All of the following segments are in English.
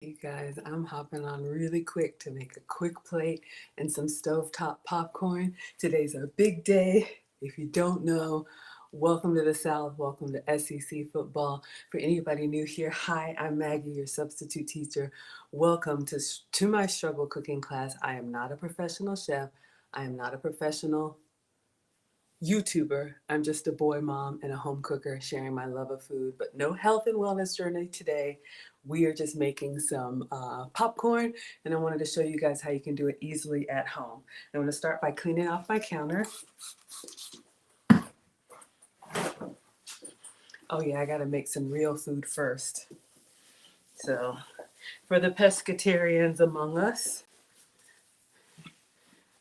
You guys, I'm hopping on really quick to make a quick plate and some stovetop popcorn. Today's a big day. If you don't know, welcome to the South. Welcome to SEC football. For anybody new here, hi, I'm Maggie, your substitute teacher. Welcome to my struggle cooking class. I am not a professional chef. I am not a professional YouTuber. I'm just a boy mom and a home cooker sharing my love of food, but no health and wellness journey today. We are just making some popcorn, and I wanted to show you guys how you can do it easily at home. I'm going to start by cleaning off my counter. Oh yeah, I got to make some real food first. So for the pescatarians among us,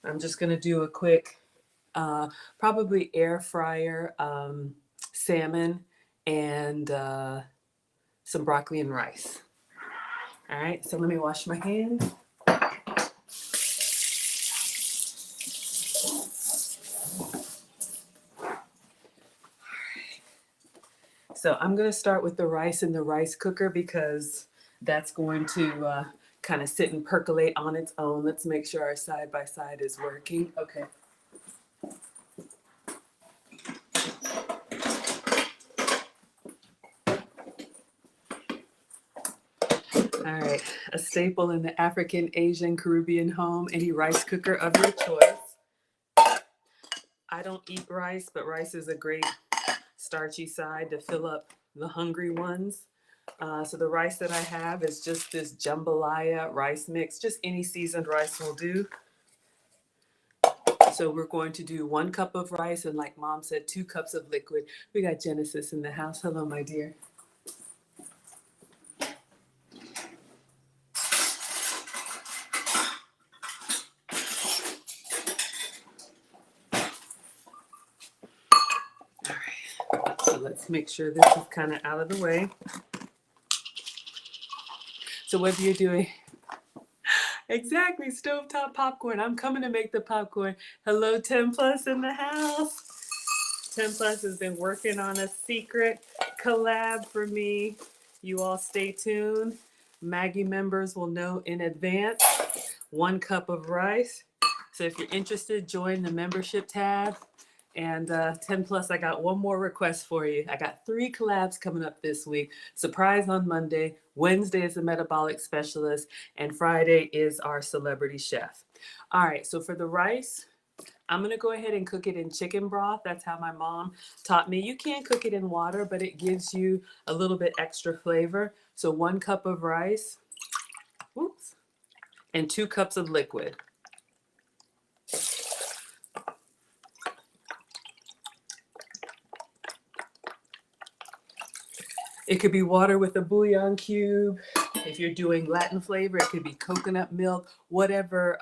I'm just going to do a quick, probably air fryer salmon and some broccoli and rice. All right, so let me wash my hands. So I'm going to start with the rice in the rice cooker because that's going to kind of sit and percolate on its own. Let's make sure our side by side is working. Okay. All right, a staple in the African, Asian, Caribbean home, any rice cooker of your choice. I don't eat rice, but rice is a great starchy side to fill up the hungry ones. So the rice that I have is just this jambalaya rice mix. Just any seasoned rice will do. So we're going to do 1 cup of rice and, like Mom said, 2 cups of liquid. We got Genesis in the house. Hello, my dear. All right. So let's make sure this is kind of out of the way. So whether you're doing exactly stovetop popcorn, I'm coming to make the popcorn. Hello, 10 Plus in the house. 10 Plus has been working on a secret collab for me. You all stay tuned. Maggie members will know in advance. 1 cup of rice. So if you're interested, join the membership tab. And 10 Plus, I got one more request for you. I got 3 collabs coming up this week. Surprise on Monday. Wednesday is the metabolic specialist. And Friday is our celebrity chef. All right, so for the rice, I'm going to go ahead and cook it in chicken broth. That's how my mom taught me. You can cook it in water, but it gives you a little bit extra flavor. So 1 cup of rice, oops, and 2 cups of liquid. It could be water with a bouillon cube. If you're doing Latin flavor, it could be coconut milk, whatever.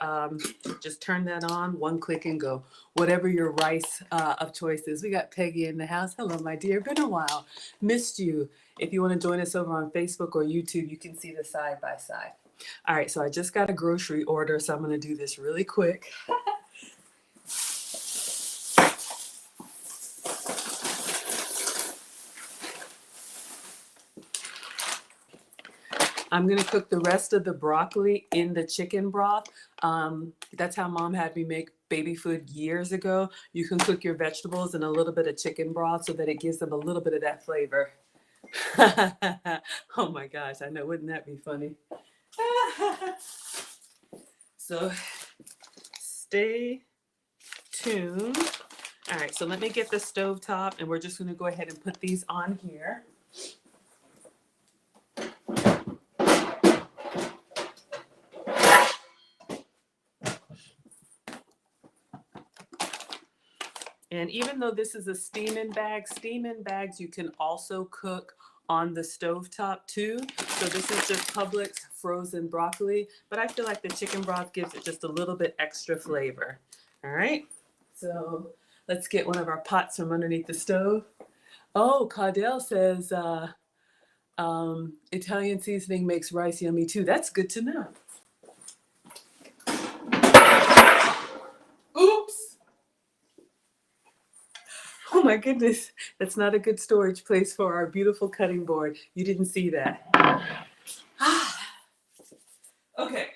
Just turn that on, 1 click and go. Whatever your rice of choice is. We got Peggy in the house. Hello, my dear. Been a while. Missed you. If you want to join us over on Facebook or YouTube, you can see the side by side. All right, so I just got a grocery order, so I'm going to do this really quick. I'm going to cook the rest of the broccoli in the chicken broth. That's how Mom had me make baby food years ago. You can cook your vegetables in a little bit of chicken broth so that it gives them a little bit of that flavor. Oh my gosh, I know, wouldn't that be funny? So stay tuned. All right, so let me get the stove top, and we're just going to go ahead and put these on here. And even though this is a steam-in bags you can also cook on the stovetop too. So this is just Publix frozen broccoli, but I feel like the chicken broth gives it just a little bit extra flavor. All right, so let's get one of our pots from underneath the stove. Oh, Caudell says Italian seasoning makes rice yummy too. That's good to know. Oops. Oh my goodness, that's not a good storage place for our beautiful cutting board. You didn't see that. Okay.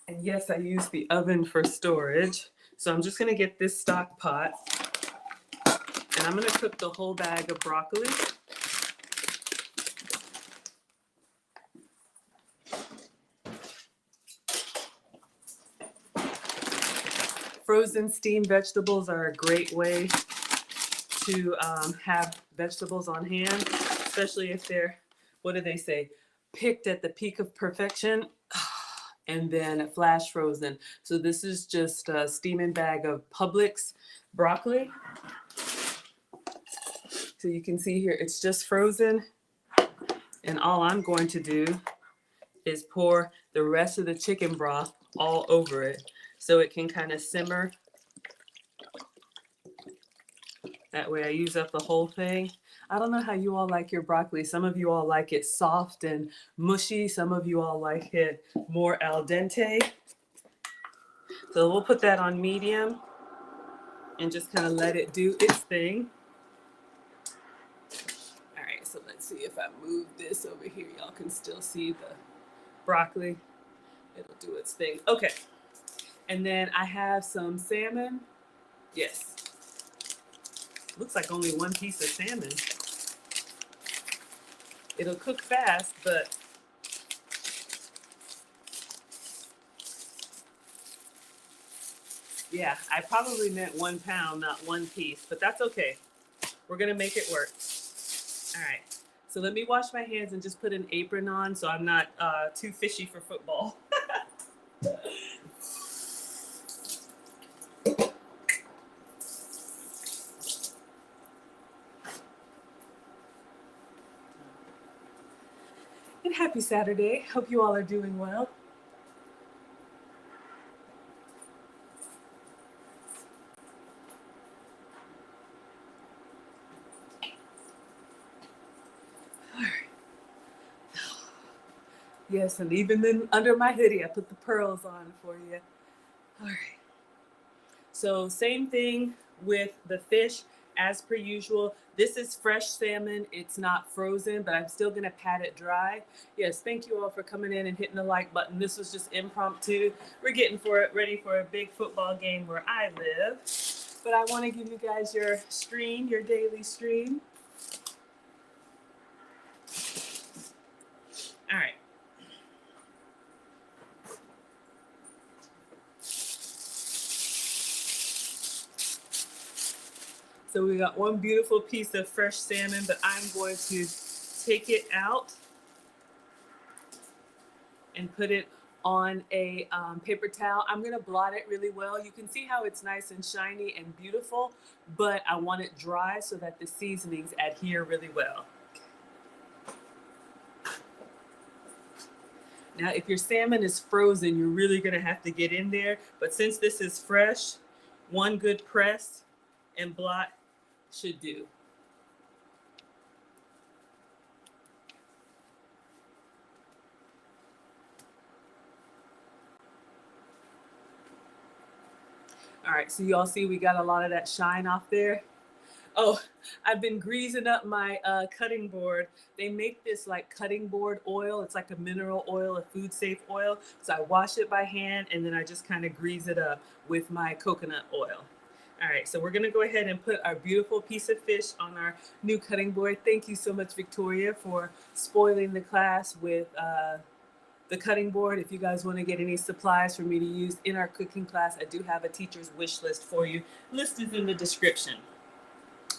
And yes, I use the oven for storage. So I'm just going to get this stock pot and I'm going to cook the whole bag of broccoli. Frozen steamed vegetables are a great way to have vegetables on hand, especially if they're, what do they say, picked at the peak of perfection and then flash frozen. So this is just a steaming bag of Publix broccoli. So you can see here, it's just frozen. And all I'm going to do is pour the rest of the chicken broth all over it so it can kind of simmer. That way I use up the whole thing. I don't know how you all like your broccoli. Some of you all like it soft and mushy. Some of you all like it more al dente. So we'll put that on medium and just kind of let it do its thing. All right, so let's see if I move this over here. Y'all can still see the broccoli. It'll do its thing. Okay, and then I have some salmon. Yes. Looks like only one piece of salmon. It'll cook fast, but yeah, I probably meant 1 pound, not one piece, but that's okay. We're gonna make it work. All right, so let me wash my hands and just put an apron on so I'm not too fishy for football. And happy Saturday. Hope you all are doing well. All right. Yes, and even then under my hoodie, I put the pearls on for you. All right. So same thing with the fish as per usual. This is fresh salmon. It's not frozen, but I'm still gonna pat it dry. Yes, thank you all for coming in and hitting the like button. This was just impromptu. We're getting ready for a big football game where I live. But I wanna give you guys your stream, your daily stream. All right. So we got one beautiful piece of fresh salmon, but I'm going to take it out and put it on a paper towel. I'm gonna blot it really well. You can see how it's nice and shiny and beautiful, but I want it dry so that the seasonings adhere really well. Now, if your salmon is frozen, you're really gonna have to get in there, but since this is fresh, one good press and blot should do. All right, so y'all see we got a lot of that shine off there. Oh, I've been greasing up my cutting board. They make this like cutting board oil. It's like a mineral oil, a food safe oil. So I wash it by hand and then I just kind of grease it up with my coconut oil. All right, so we're gonna go ahead and put our beautiful piece of fish on our new cutting board. Thank you so much, Victoria, for spoiling the class with the cutting board. If you guys want to get any supplies for me to use in our cooking class, I do have a teacher's wish list for you. List is in the description.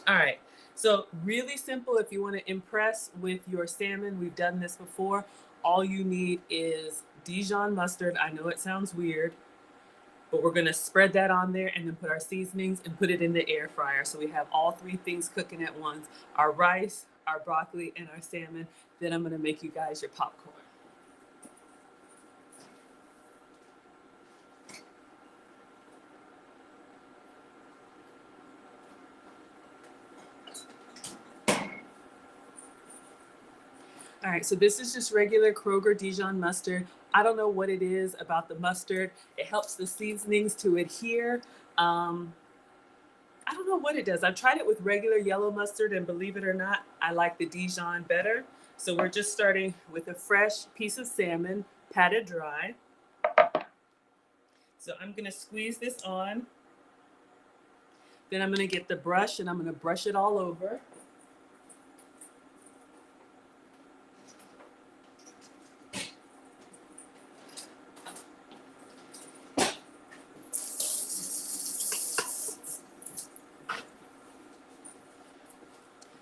All right, so really simple. If you want to impress with your salmon, we've done this before. All you need is Dijon mustard. I know it sounds weird, but we're gonna spread that on there and then put our seasonings and put it in the air fryer. So we have all three things cooking at once: our rice, our broccoli, and our salmon. Then I'm gonna make you guys your popcorn. All right, so this is just regular Kroger Dijon mustard. I don't know what it is about the mustard. It helps the seasonings to adhere. I don't know what it does. I've tried it with regular yellow mustard, and believe it or not, I like the Dijon better. So we're just starting with a fresh piece of salmon, patted dry. So I'm gonna squeeze this on. Then I'm gonna get the brush and I'm gonna brush it all over.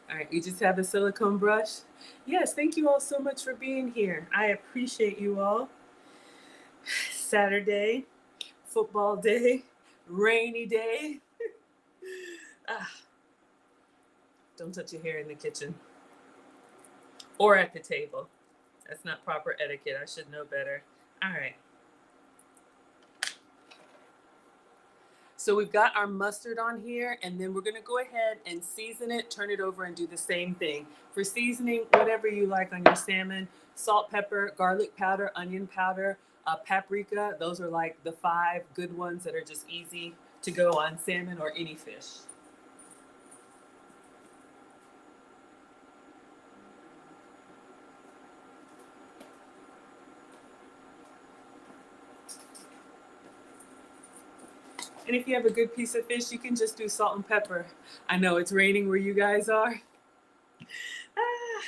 All right, you just have a silicone brush. Yes, thank you all so much for being here. I appreciate you all. Saturday, football day, rainy day. Ah, don't touch your hair in the kitchen or at the table. That's not proper etiquette. I should know better. All right. So we've got our mustard on here, and then we're gonna go ahead and season it, turn it over, and do the same thing. For seasoning, whatever you like on your salmon, salt, pepper, garlic powder, onion powder, paprika. Those are like the 5 good ones that are just easy to go on salmon or any fish. And if you have a good piece of fish, you can just do salt and pepper. I know it's raining where you guys are. Ah.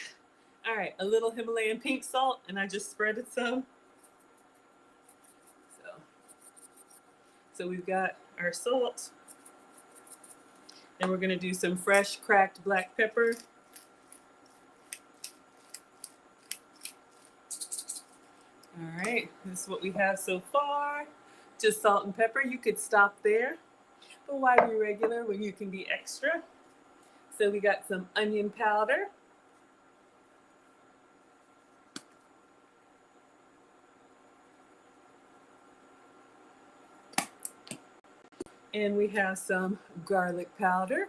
All right, a little Himalayan pink salt, and I just spread it some. So we've got our salt. Then we're gonna do some fresh cracked black pepper. All right, this is what we have so far. Just salt and pepper. You could stop there, but why be regular when you can be extra? So we got some onion powder. And we have some garlic powder.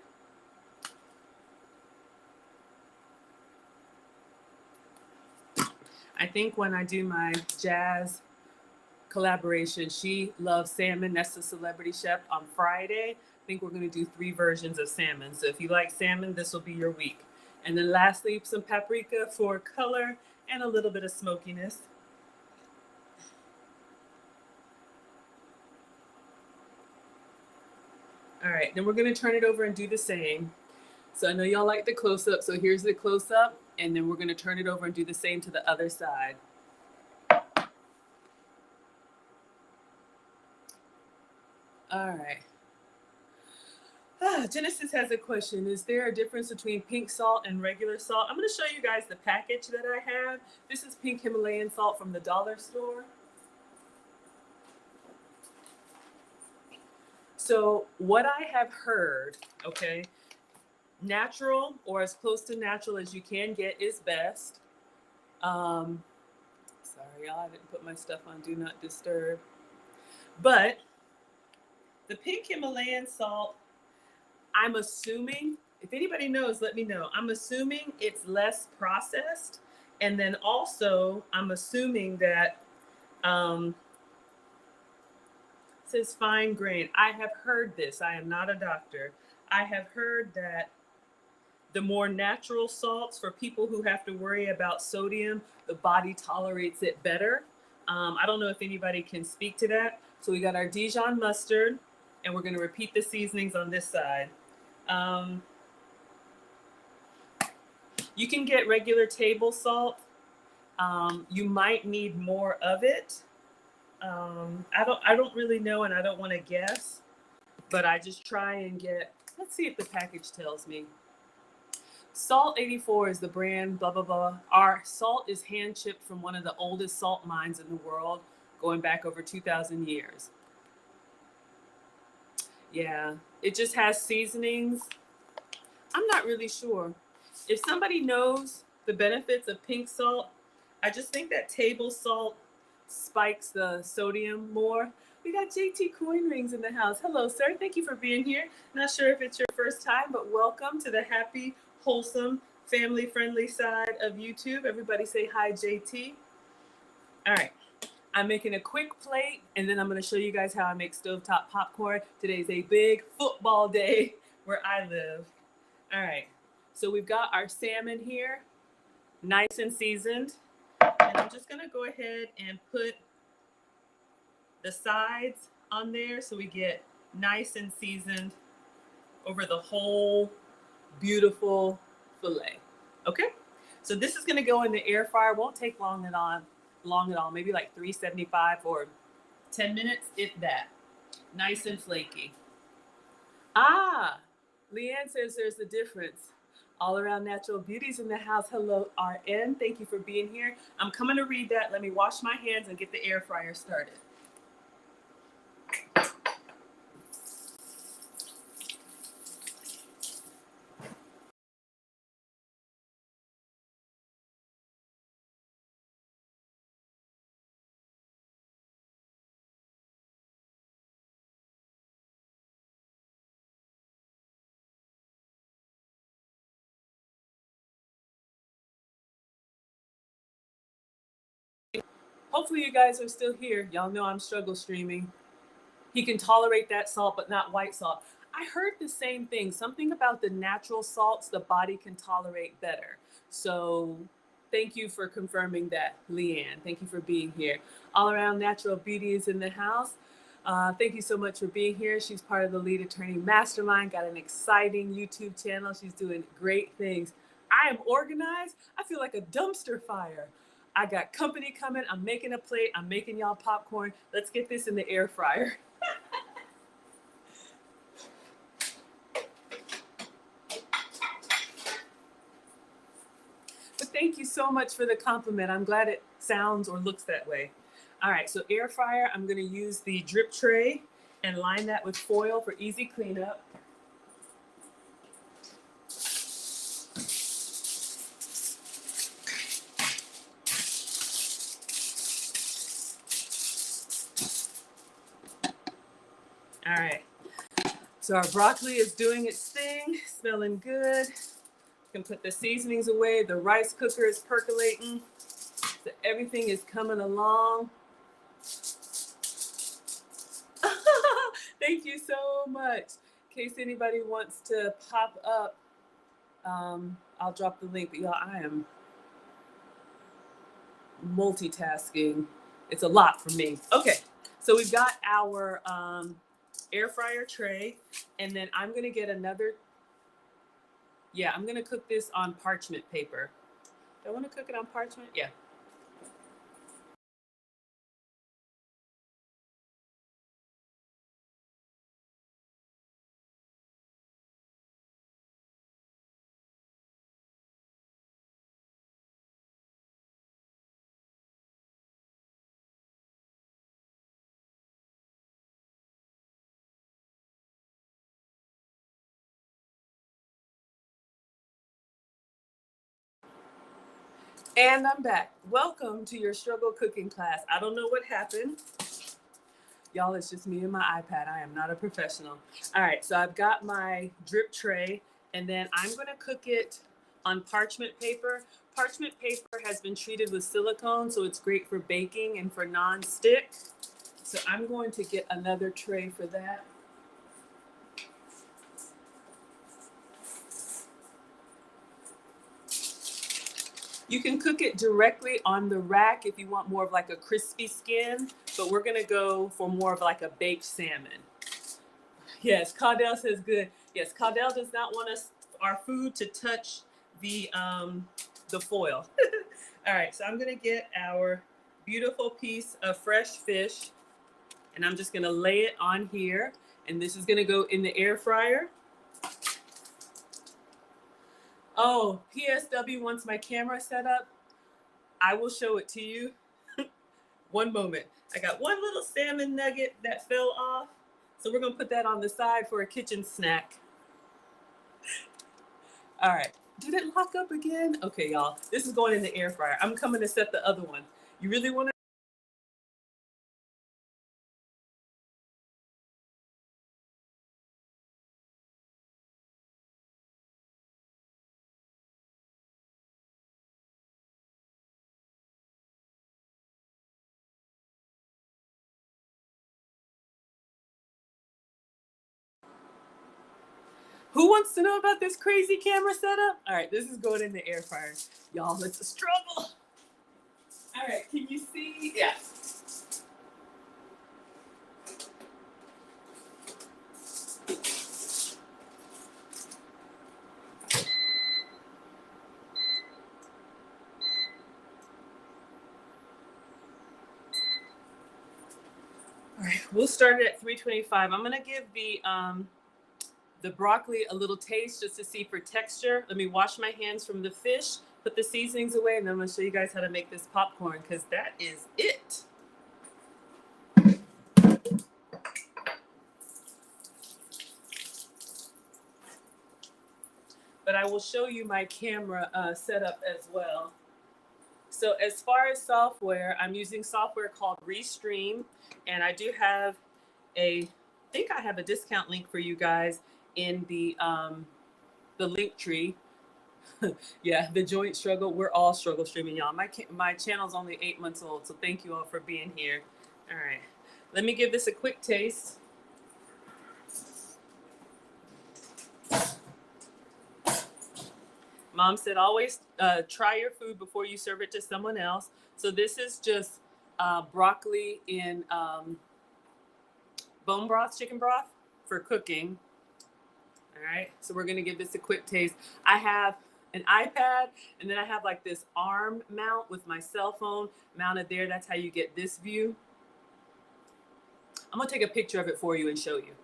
I think when I do my Jazz collaboration, she loves salmon. That's the celebrity chef on Friday. I think we're going to do 3 versions of salmon. So if you like salmon, this will be your week. And then lastly, some paprika for color and a little bit of smokiness. All right, then we're going to turn it over and do the same. So I know y'all like the close-up, so here's the close-up, and then we're going to turn it over and do the same to the other side. All right. Genesis has a question. Is there a difference between pink salt and regular salt? I'm going to show you guys the package that I have. This is pink Himalayan salt from the dollar store. So what I have heard, okay, natural or as close to natural as you can get is best. Sorry, y'all, I didn't put my stuff on Do Not Disturb. But the pink Himalayan salt, I'm assuming, if anybody knows, let me know. I'm assuming it's less processed. And then also, I'm assuming that it says fine grain. I have heard this. I am not a doctor. I have heard that the more natural salts, for people who have to worry about sodium, the body tolerates it better. I don't know if anybody can speak to that. So we got our Dijon mustard, and we're going to repeat the seasonings on this side. You can get regular table salt. You might need more of it. I don't really know, and I don't want to guess, but I just try and get, let's see if the package tells me. Salt 84 is the brand, blah, blah, blah. Our salt is hand chipped from one of the oldest salt mines in the world, going back over 2,000 years. Yeah, it just has seasonings. I'm not really sure. If somebody knows the benefits of pink salt, I just think that table salt spikes the sodium more. We got JT Coin Rings in the house. Hello, sir. Thank you for being here. Not sure if it's your first time, but welcome to the happy, wholesome, family-friendly side of YouTube. Everybody say hi, JT. All right. I'm making a quick plate, and then I'm going to show you guys how I make stovetop popcorn. Today's a big football day where I live. All right, so we've got our salmon here, nice and seasoned. And I'm just going to go ahead and put the sides on there so we get nice and seasoned over the whole beautiful fillet. Okay, so this is going to go in the air fryer. Won't take long at all. Maybe like 375 or 10 minutes, if that. Nice and flaky. Ah, Leanne says there's a difference. All Around Natural Beauties in the house. Hello, RN. Thank you for being here. I'm coming to read that. Let me wash my hands and get the air fryer started. Hopefully you guys are still here. Y'all know I'm struggle streaming. He can tolerate that salt, but not white salt. I heard the same thing. Something about the natural salts the body can tolerate better. So thank you for confirming that, Leanne. Thank you for being here. All Around Natural Beauty is in the house. Thank you so much for being here. She's part of the Lead Attorney Mastermind, got an exciting YouTube channel. She's doing great things. I am organized. I feel like a dumpster fire. I got company coming. I'm making a plate. I'm making y'all popcorn. Let's get this in the air fryer. But thank you so much for the compliment. I'm glad it sounds or looks that way. All right, so air fryer, I'm gonna use the drip tray and line that with foil for easy cleanup. All right, so our broccoli is doing its thing, smelling good. You can put the seasonings away. The rice cooker is percolating. So everything is coming along. Thank you so much. In case anybody wants to pop up, I'll drop the link. But y'all, I am multitasking. It's a lot for me. Okay, so we've got our air fryer tray, and then I'm gonna get another. Yeah, I'm gonna cook this on parchment paper. Do I want to cook it on parchment? Yeah. And I'm back. Welcome to your struggle cooking class. I don't know what happened. Y'all, it's just me and my iPad. I am not a professional. All right, so I've got my drip tray, and then I'm gonna cook it on parchment paper. Parchment paper has been treated with silicone, so it's great for baking and for non-stick. So I'm going to get another tray for that. You can cook it directly on the rack if you want more of like a crispy skin, but we're gonna go for more of like a baked salmon. Yes, Caudell says good. Yes, Caudell does not want our food to touch the foil. All right, so I'm gonna get our beautiful piece of fresh fish, and I'm just gonna lay it on here, and this is gonna go in the air fryer. Oh, PSW wants my camera set up. I will show it to you. One moment. I got one little salmon nugget that fell off, so we're gonna put that on the side for a kitchen snack. All right. Did it lock up again? Okay, y'all. This is going in the air fryer. I'm coming to set the other one. You really want to Who wants to know about this crazy camera setup? All right, this is going in the air fryer. Y'all, it's a struggle. All right, can you see? Yeah. All right, we'll start it at 325. I'm gonna give the broccoli a little taste just to see for texture. Let me wash my hands from the fish, put the seasonings away, and then I'm gonna show you guys how to make this popcorn because that is it. But I will show you my camera setup as well. So as far as software, I'm using software called Restream, and I do have I think I have a discount link for you guys in the link tree. Yeah, the joint struggle. We're all struggle streaming, y'all. My channel's only 8 months old, so thank you all for being here. All right, let me give this a quick taste. Mom said always try your food before you serve it to someone else. So this is just broccoli in bone broth, chicken broth for cooking. All right, so we're gonna give this a quick taste. I have an iPad, and then I have like this arm mount with my cell phone mounted there. That's how you get this view. I'm gonna take a picture of it for you and show you,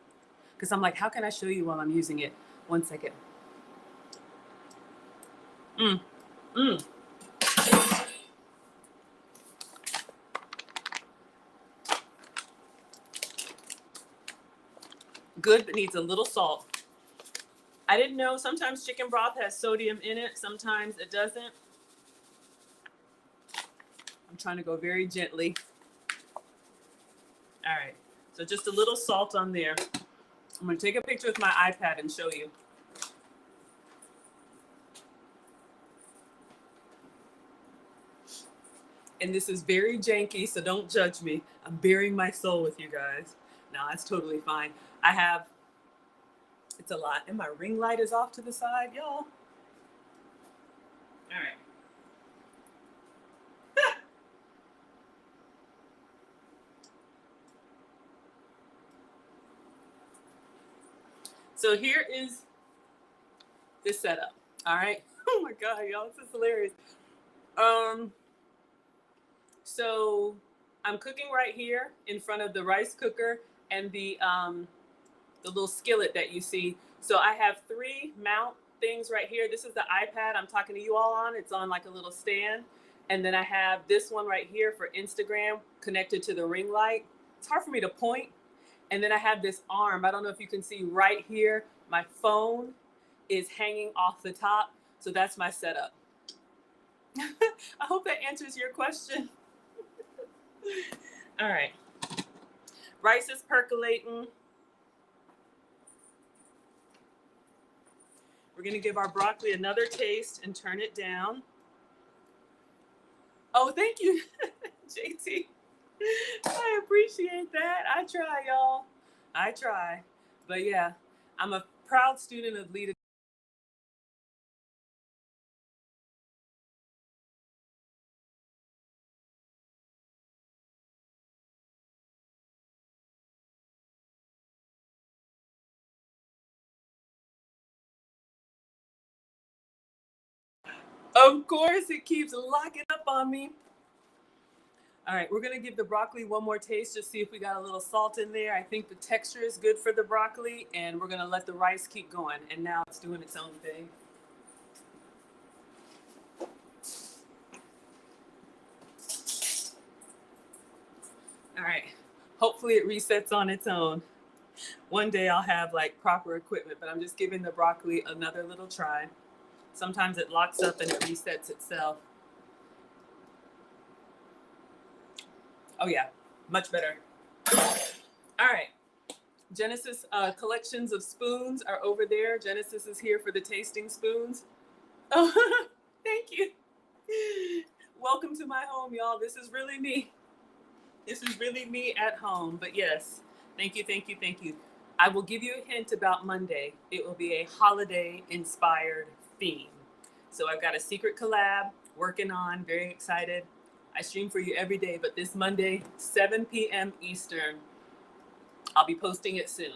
because I'm like, how can I show you while I'm using it? 1 second. Good, but needs a little salt. I didn't know sometimes chicken broth has sodium in it, sometimes it doesn't. I'm trying to go very gently. All right, so just a little salt on there. I'm gonna take a picture with my iPad and show you. And this is very janky, so don't judge me. I'm bearing my soul with you guys. No, that's totally fine. It's a lot. And my ring light is off to the side, y'all. All right. So here is the setup. All right. Oh my God, y'all, this is hilarious. So I'm cooking right here in front of the rice cooker and the little skillet that you see. So I have 3 mount things right here. This is the iPad I'm talking to you all on. It's on like a little stand. And then I have this one right here for Instagram connected to the ring light. It's hard for me to point. And then I have this arm. I don't know if you can see right here. My phone is hanging off the top. So that's my setup. I hope that answers your question. All right. Rice is percolating. We're going to give our broccoli another taste and turn it down. Oh, thank you, JT. I appreciate that. I try, y'all. I try. But yeah, I'm a proud student of leadership. Of course, it keeps locking up on me. All right, we're gonna give the broccoli one more taste, just see if we got a little salt in there. I think the texture is good for the broccoli, and we're gonna let the rice keep going. And now it's doing its own thing. All right, hopefully it resets on its own. One day I'll have like proper equipment, but I'm just giving the broccoli another little try. Sometimes it locks up and it resets itself. Oh yeah, much better. All right, Genesis collections of spoons are over there. Genesis is here for the tasting spoons. Oh, thank you. Welcome to my home, y'all. This is really me. This is really me at home. But yes, thank you, thank you, thank you. I will give you a hint about Monday. It will be a holiday-inspired theme. So I've got a secret collab working on, very excited. I stream for you every day, but this Monday, 7 p.m. Eastern, I'll be posting it soon.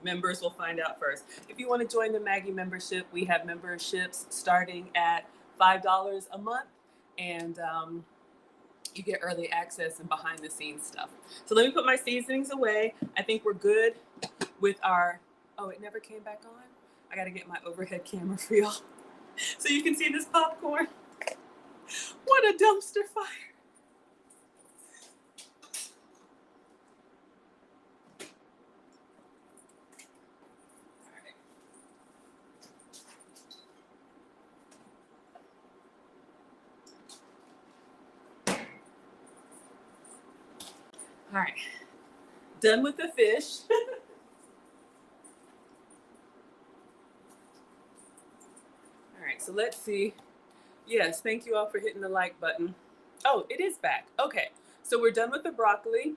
Members will find out first. If you want to join the Maggie membership, we have memberships starting at $5 a month, and you get early access and behind the scenes stuff. So let me put my seasonings away. I think we're good with our, oh, it never came back on? I gotta get my overhead camera for y'all so you can see this popcorn. What a dumpster fire. All right, done with the fish. All right, so let's see. Yes, thank you all for hitting the like button. Oh, it is back. Okay, so we're done with the broccoli.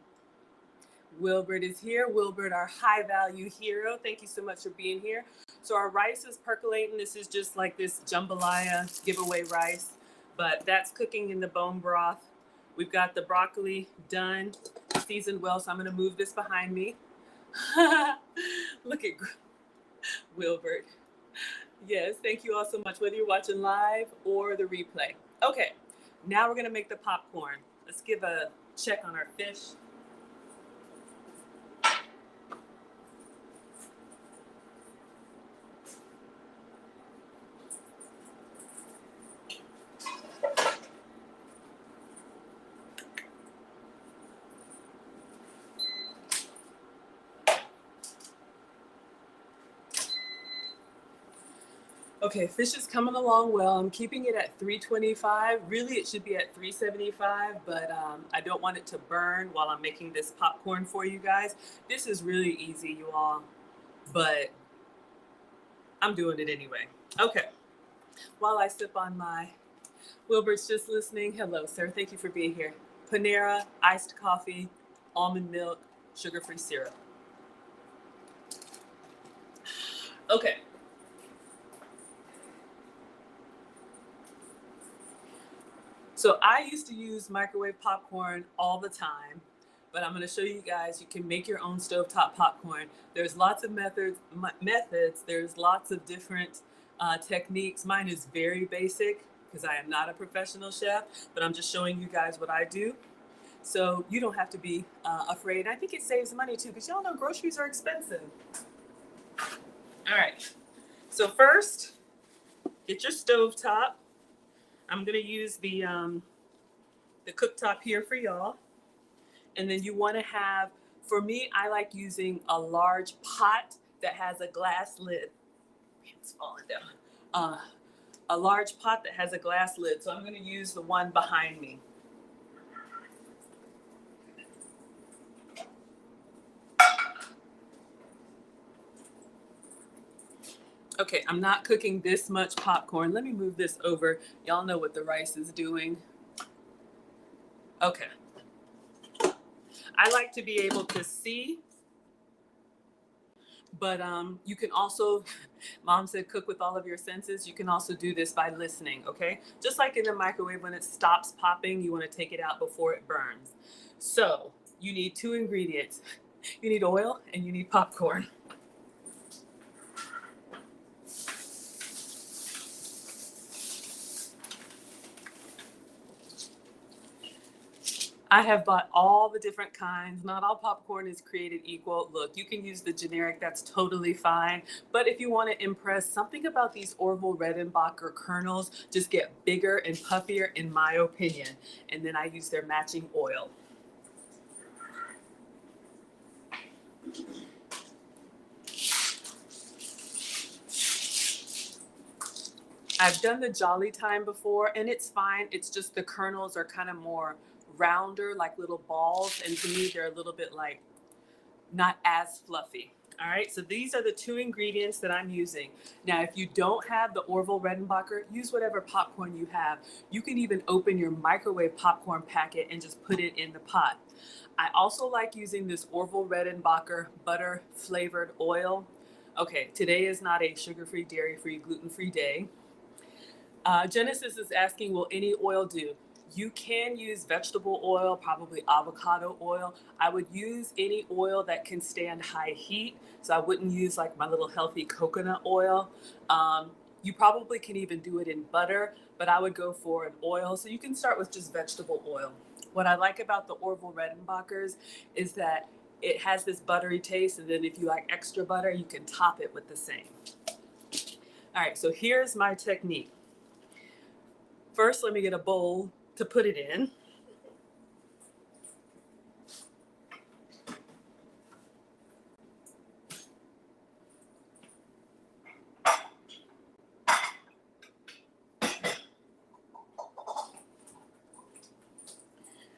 Wilbert is here. Wilbert, our high value hero. Thank you so much for being here. So our rice is percolating. This is just like this jambalaya giveaway rice, but that's cooking in the bone broth. We've got the broccoli done, seasoned well, so I'm gonna move this behind me. Look at Wilbert. Yes, thank you all so much, whether you're watching live or the replay. Okay, now we're gonna make the popcorn. Let's give a check on our fish. Okay, fish is coming along well. I'm keeping it at 325. Really, it should be at 375, but I don't want it to burn while I'm making this popcorn for you guys. This is really easy, you all, but I'm doing it anyway. Okay, while I sip on my, Wilbert's just listening. Hello, sir. Thank you for being here. Panera, iced coffee, almond milk, sugar-free syrup. Okay. So I used to use microwave popcorn all the time, but I'm going to show you guys, you can make your own stovetop popcorn. There's lots of methods. There's lots of different techniques. Mine is very basic because I am not a professional chef, but I'm just showing you guys what I do. So you don't have to be afraid. I think it saves money too, because y'all know groceries are expensive. All right. So first, get your stovetop. I'm gonna use the cooktop here for y'all. And then you wanna have, for me, I like using a large pot that has a glass lid. It's falling down. A large pot that has a glass lid. So I'm gonna use the one behind me. Okay, I'm not cooking this much popcorn. Let me move this over. Y'all know what the rice is doing. Okay. I like to be able to see, but you can also, mom said cook with all of your senses. You can also do this by listening, okay? Just like in the microwave, when it stops popping, you want to take it out before it burns. So you need 2 ingredients. You need oil and you need popcorn. I have bought all the different kinds. Not all popcorn is created equal. Look, you can use the generic, that's totally fine. But if you want to impress, something about these Orville Redenbacher kernels just get bigger and puffier, in my opinion. And then I use their matching oil. I've done the Jolly Time before, and it's fine. It's just the kernels are kind of more rounder, like little balls, and to me they're a little bit like not as fluffy. All right, so these are the two ingredients that I'm using. Now, if you don't have the Orville Redenbacher, use whatever popcorn you have. You can even open your microwave popcorn packet and just put it in the pot. I also like using this Orville Redenbacher butter flavored oil. Okay, today is not a sugar-free, dairy-free, gluten-free day. Genesis is asking, will any oil do? You can use vegetable oil, probably avocado oil. I would use any oil that can stand high heat. So I wouldn't use like my little healthy coconut oil. You probably can even do it in butter, but I would go for an oil. So you can start with just vegetable oil. What I like about the Orville Redenbachers is that it has this buttery taste, and then if you like extra butter, you can top it with the same. All right, so here's my technique. First, let me get a bowl to put it in.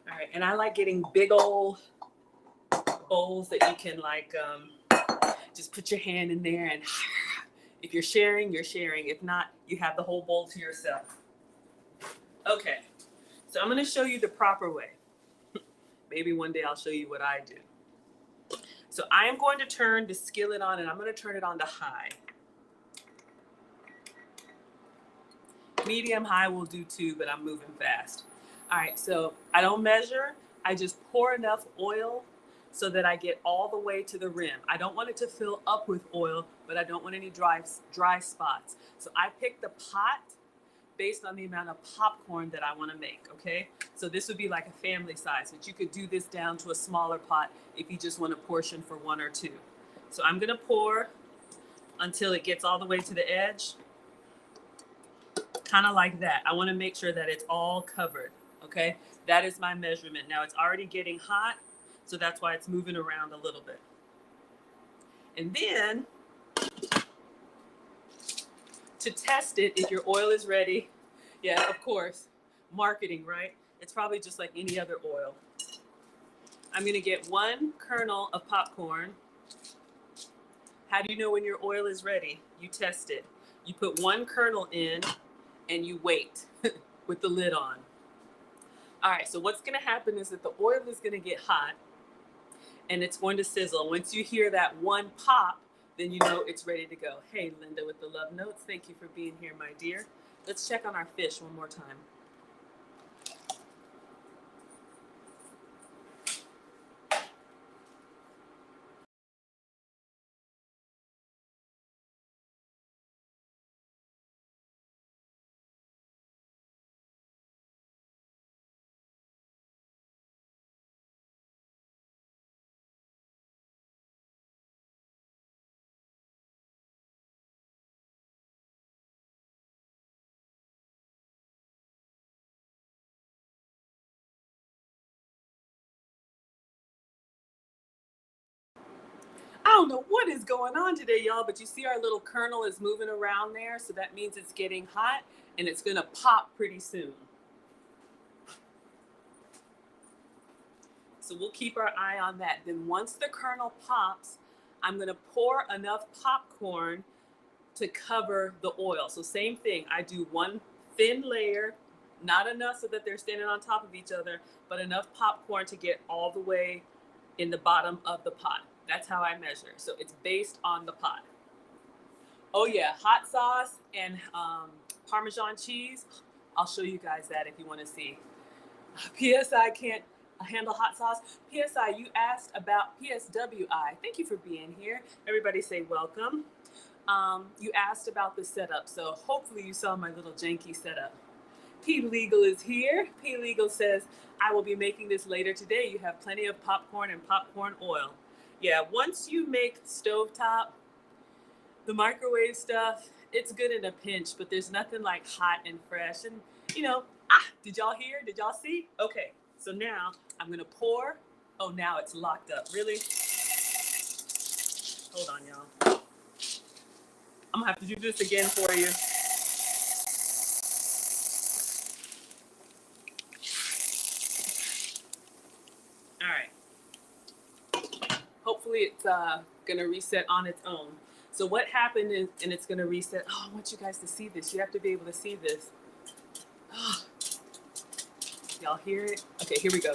All right, and I like getting big old bowls that you can like just put your hand in there, and if you're sharing, you're sharing. If not, you have the whole bowl to yourself. Okay, so I'm gonna show you the proper way. Maybe one day I'll show you what I do. So I am going to turn the skillet on, and I'm gonna turn it on to high. Medium high will do too, but I'm moving fast. All right, so I don't measure. I just pour enough oil so that I get all the way to the rim. I don't want it to fill up with oil, but I don't want any dry spots. So I pick the pot based on the amount of popcorn that I want to make, okay? So this would be like a family size, but you could do this down to a smaller pot if you just want a portion for one or two. So I'm gonna pour until it gets all the way to the edge. Kind of like that. I want to make sure that it's all covered. Okay, that is my measurement. Now it's already getting hot, so that's why it's moving around a little bit. And then to test it, if your oil is ready, yeah, of course, marketing, right? It's probably just like any other oil. I'm going to get one kernel of popcorn. How do you know when your oil is ready? You test it. You put one kernel in and you wait with the lid on. All right, so what's gonna happen is that the oil is gonna get hot and it's going to sizzle. Once you hear that one pop, then you know it's ready to go. Hey, Linda with the love notes, thank you for being here, my dear. Let's check on our fish one more time. I don't know what is going on today, y'all, but you see our little kernel is moving around there, so that means it's getting hot and it's gonna pop pretty soon. So we'll keep our eye on that. Then once the kernel pops, I'm gonna pour enough popcorn to cover the oil. So same thing, I do one thin layer, not enough so that they're standing on top of each other, but enough popcorn to get all the way in the bottom of the pot. That's how I measure. So it's based on the pot. Oh yeah, hot sauce and Parmesan cheese. I'll show you guys that if you want to see. PSI can't handle hot sauce. PSI, you asked about PSWI. Thank you for being here. Everybody say welcome. You asked about the setup, so hopefully you saw my little janky setup. P Legal is here. P Legal says, I will be making this later today. You have plenty of popcorn and popcorn oil. Yeah, once you make stovetop, the microwave stuff, it's good in a pinch, but there's nothing like hot and fresh. And, you know, did y'all hear? Did y'all see? Okay, so now I'm going to pour. Oh, now it's locked up. Really? Hold on, y'all. I'm going to have to do this again for you. All right. hopefully it's gonna reset on its own. So what happened is, and it's gonna reset. Oh, I want you guys to see this. You have to be able to see this. Oh, y'all hear it? Okay, here we go.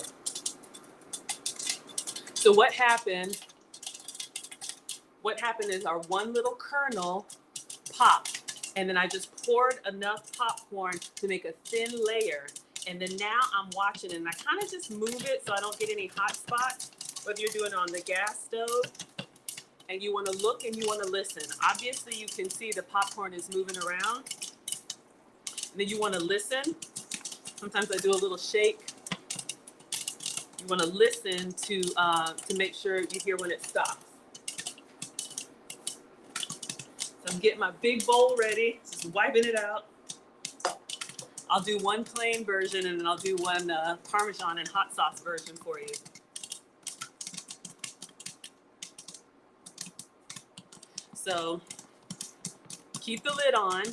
So what happened is our one little kernel popped, and then I just poured enough popcorn to make a thin layer. And then now I'm watching it, and I kind of just move it so I don't get any hot spots, whether you're doing it on the gas stove. And you want to look and you want to listen. Obviously, you can see the popcorn is moving around. And then you want to listen. Sometimes I do a little shake. You want to listen to make sure you hear when it stops. So I'm getting my big bowl ready, just wiping it out. I'll do one plain version, and then I'll do one Parmesan and hot sauce version for you. So keep the lid on.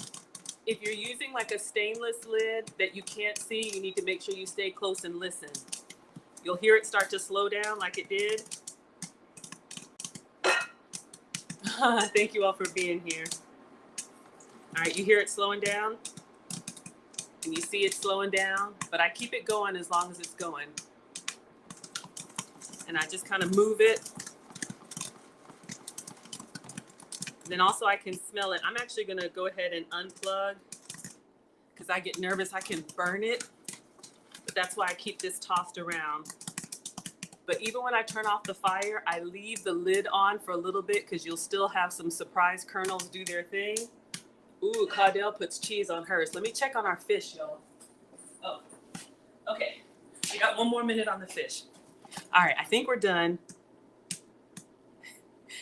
If you're using like a stainless lid that you can't see, you need to make sure you stay close and listen. You'll hear it start to slow down like it did. Thank you all for being here. All right, you hear it slowing down? And you see it slowing down? But I keep it going as long as it's going. And I just kind of move it. Then also I can smell it. I'm actually gonna go ahead and unplug because I get nervous I can burn it. But that's why I keep this tossed around. But even when I turn off the fire, I leave the lid on for a little bit because you'll still have some surprise kernels do their thing. Ooh, Caudell puts cheese on hers. Let me check on our fish, y'all. Oh, okay. We got 1 more minute on the fish. All right, I think we're done.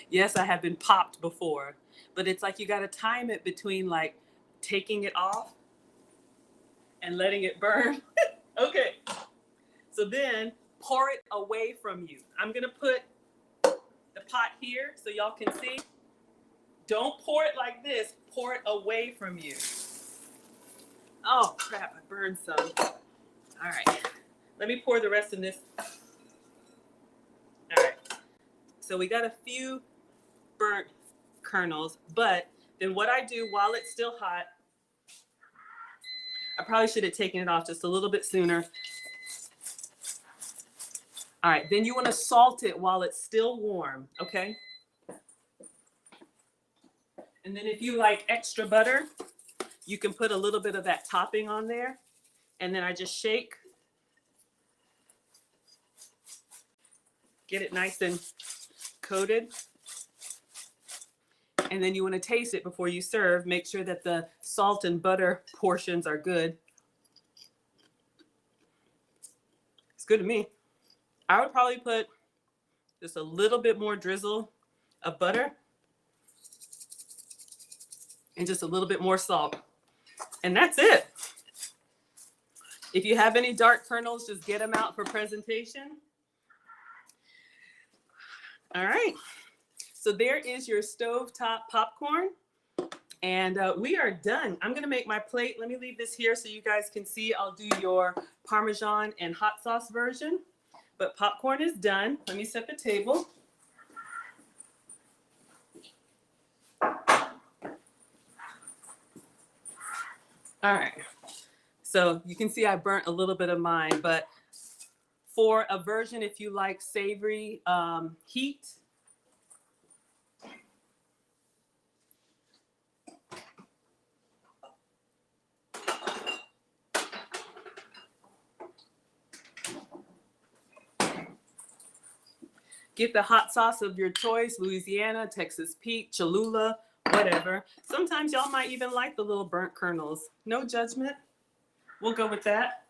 Yes, I have been popped before, but it's like you got to time it between like taking it off and letting it burn. Okay. So then pour it away from you. I'm going to put the pot here so y'all can see. Don't pour it like this. Pour it away from you. Oh, crap. I burned some. All right. Let me pour the rest in this. All right. So we got a few burnt kernels, but then what I do while it's still hot, I probably should have taken it off just a little bit sooner. All right, then you want to salt it while it's still warm, okay? And then if you like extra butter, you can put a little bit of that topping on there. And then I just shake. Get it nice and coated. And then you want to taste it before you serve. Make sure that the salt and butter portions are good. It's good to me. I would probably put just a little bit more drizzle of butter and just a little bit more salt. And that's it. If you have any dark kernels, just get them out for presentation. All right. So there is your stovetop popcorn. And we are done. I'm going to make my plate. Let me leave this here so you guys can see. I'll do your Parmesan and hot sauce version. But popcorn is done. Let me set the table. All right. So you can see I burnt a little bit of mine. But for a version, if you like savory heat, get the hot sauce of your choice, Louisiana, Texas Pete, Cholula, whatever. Sometimes y'all might even like the little burnt kernels. No judgment. We'll go with that.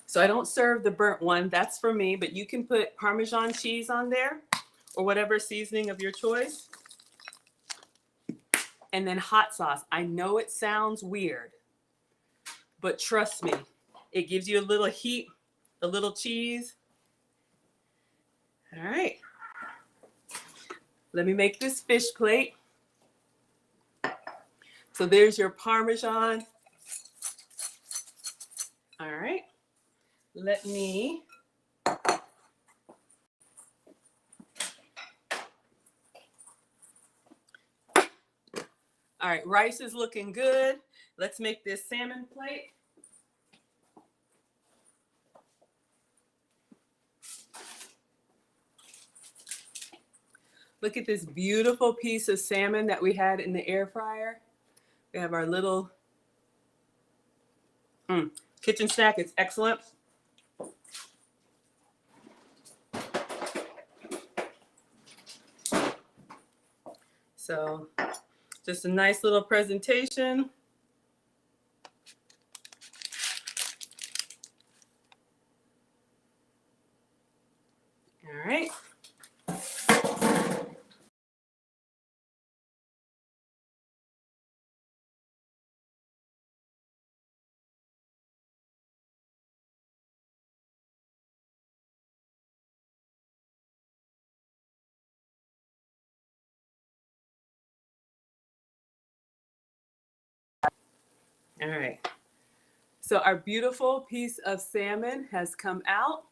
So I don't serve the burnt one. That's for me, but you can put Parmesan cheese on there or whatever seasoning of your choice. And then hot sauce. I know it sounds weird, but trust me, it gives you a little heat, a little cheese. All right. Let me make this fish plate. So there's your Parmesan. All right. Let me All right, rice is looking good. Let's make this salmon plate. Look at this beautiful piece of salmon that we had in the air fryer. We have our little kitchen snack. It's excellent. So just a nice little presentation. All right. All right. So our beautiful piece of salmon has come out.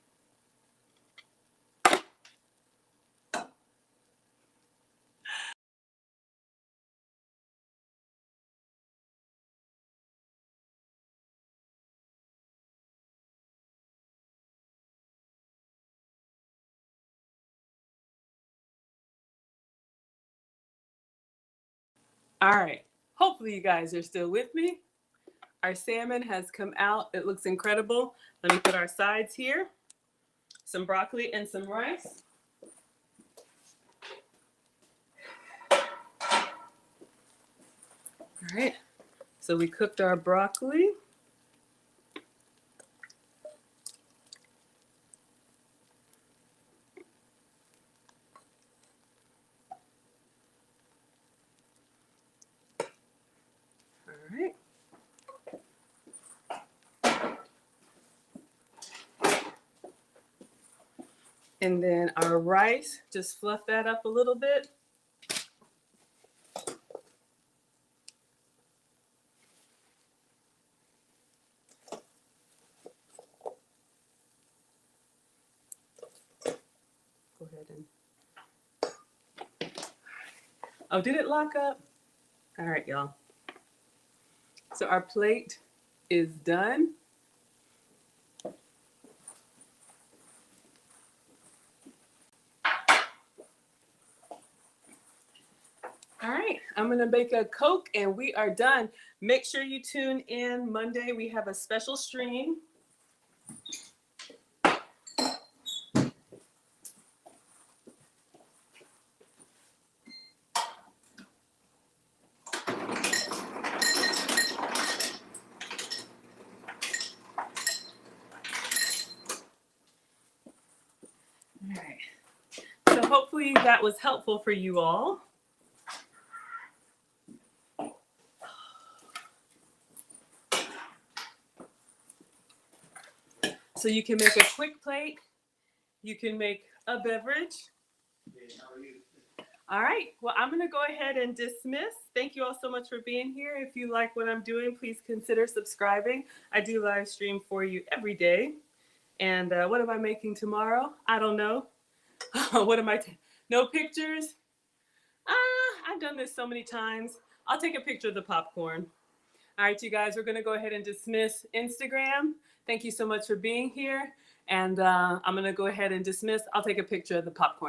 All right. Hopefully you guys are still with me. Our salmon has come out. It looks incredible. Let me put our sides here. Some broccoli and some rice. All right. So we cooked our broccoli. All right. And then our rice, just fluff that up a little bit. Go ahead and. Oh, did it lock up? All right, y'all. So our plate is done. All right, I'm gonna make a Coke and we are done. Make sure you tune in Monday. We have a special stream. All right, so hopefully that was helpful for you all. So you can make a quick plate. You can make a beverage. All right, well, I'm going to go ahead and dismiss. Thank you all so much for being here. If you like what I'm doing, please consider subscribing. I do live stream for you every day. And what am I making tomorrow? I don't know. What am I? No pictures? I've done this so many times. I'll take a picture of the popcorn. All right, you guys, we're going to go ahead and dismiss Instagram. Thank you so much for being here. And I'm going to go ahead and dismiss. I'll take a picture of the popcorn.